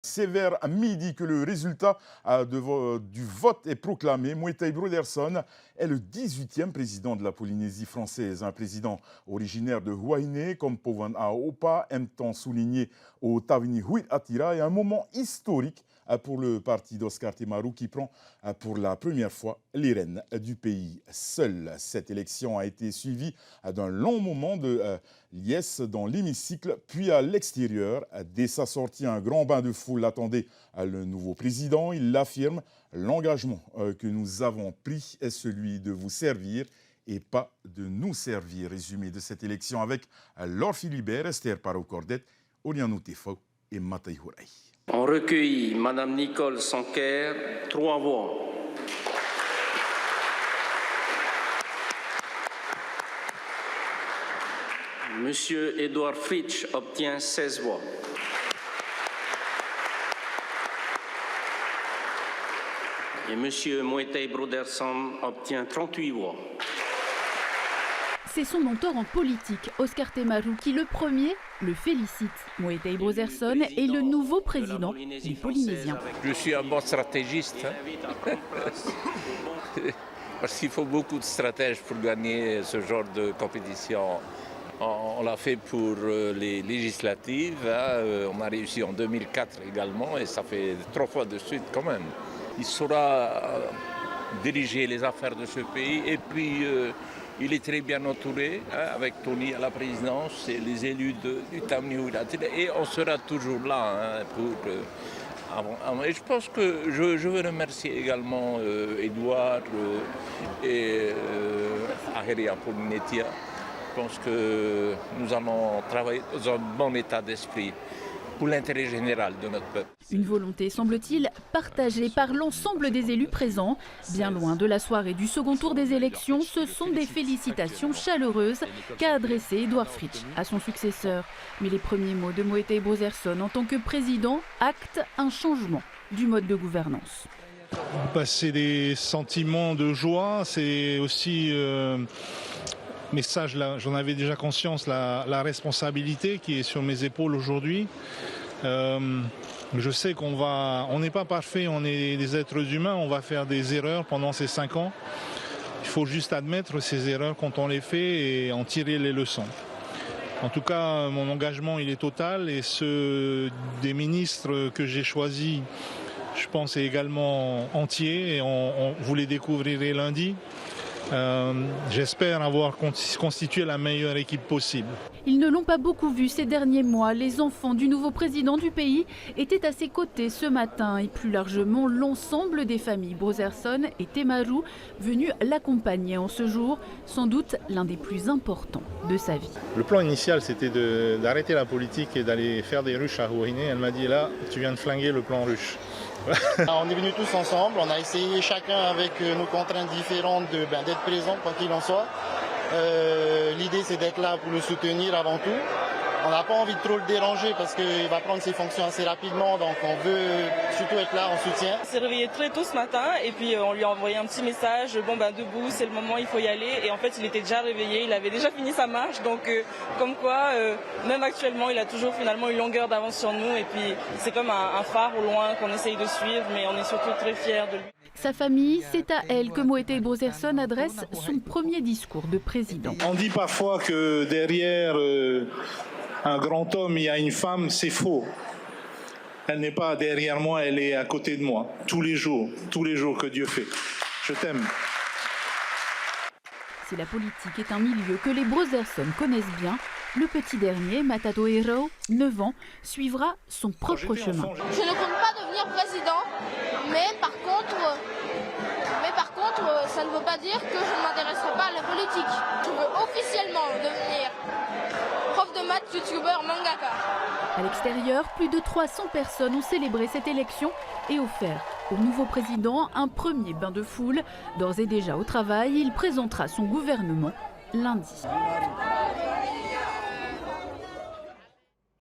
C'est vers midi que le résultat du vote est proclamé. Moetai Broderson est le 18e président de la Polynésie française. Un président originaire de Huaïné, comme Povan Aopa, aime tant souligner au Tavini Huit Atira, et un moment historique pour le parti d'Oscar Temaru qui prend pour la première fois les rênes du pays. Seule cette élection a été suivie d'un long moment de liesse dans l'hémicycle, puis à l'extérieur. Dès sa sortie, un grand bain de foule attendait le nouveau président. Il l'affirme, l'engagement que nous avons pris est celui de vous servir et pas de nous servir. Résumé de cette élection avec Laure Philibert, Esther Paro-Cordet, Oriano Tefo et Matai Houray. On recueille Madame Nicole Sanker, 3 voix. Monsieur Edouard Fritsch obtient 16 voix. Et Monsieur Moetai Broderson obtient 38 voix. C'est son mentor en politique, Oscar Temaru, qui le premier le félicite. Moetai Broderson est le nouveau président des Polynésiens. Je suis un bon stratégiste, parce qu'il faut beaucoup de stratèges pour gagner ce genre de compétition. On l'a fait pour les législatives, on a réussi en 2004 également, et ça fait 3 fois de suite quand même. Il saura diriger les affaires de ce pays, et puis il est très bien entouré, avec Tony à la présidence et les élus du Tavini Huit Atira, et on sera toujours là et je pense que je veux remercier également Edouard et Aheria Polynetia. Je pense que nous allons travailler dans un bon état d'esprit pour l'intérêt général de notre peuple. Une volonté, semble-t-il, partagée par l'ensemble des élus présents. Bien loin de la soirée du second tour des élections, ce sont des félicitations chaleureuses qu'a adressé Edouard Fritsch à son successeur. Mais les premiers mots de Moetai Broderson en tant que président actent un changement du mode de gouvernance. C'est des sentiments de joie, c'est aussi... Mais ça, j'en avais déjà conscience, la responsabilité qui est sur mes épaules aujourd'hui. Je sais on n'est pas parfait, on est des êtres humains, on va faire des erreurs pendant ces 5 ans. Il faut juste admettre ces erreurs quand on les fait et en tirer les leçons. En tout cas, mon engagement, il est total, et ceux des ministres que j'ai choisis, je pense, est également entier, et vous les découvrirez lundi. J'espère avoir constitué la meilleure équipe possible. Ils ne l'ont pas beaucoup vu ces derniers mois. Les enfants du nouveau président du pays étaient à ses côtés ce matin, et plus largement l'ensemble des familles Broderson et Temaru venus l'accompagner en ce jour, sans doute l'un des plus importants de sa vie. Le plan initial, c'était d'arrêter la politique et d'aller faire des ruches à Huaïné. Elle m'a dit, là, tu viens de flinguer le plan ruche. On est venus tous ensemble, on a essayé chacun avec nos contraintes différentes d'être présents quoi qu'il en soit. L'idée c'est d'être là pour le soutenir avant tout. On n'a pas envie de trop le déranger parce qu'il va prendre ses fonctions assez rapidement, donc on veut surtout être là en soutien. Il s'est réveillé très tôt ce matin, et puis on lui a envoyé un petit message, debout, c'est le moment, il faut y aller. Et en fait il était déjà réveillé, il avait déjà fini sa marche, donc comme quoi, même actuellement il a toujours finalement une longueur d'avance sur nous, et puis c'est comme un phare au loin qu'on essaye de suivre, mais on est surtout très fiers de lui. Sa famille, c'est à elle que Moetai Broderson adresse son premier discours de président. On dit parfois que derrière un grand homme, il y a une femme, c'est faux. Elle n'est pas derrière moi, elle est à côté de moi, tous les jours que Dieu fait. Je t'aime. Si la politique est un milieu que les Broderson connaissent bien, le petit dernier, Matato Hero, 9 ans, suivra son propre chemin. Je ne compte pas devenir président, mais par contre, ça ne veut pas dire que je ne m'intéresserai pas à la politique. Je veux officiellement devenir prof de maths, youtubeur, mangaka. À l'extérieur, plus de 300 personnes ont célébré cette élection et offert au nouveau président un premier bain de foule. D'ores et déjà au travail, il présentera son gouvernement lundi.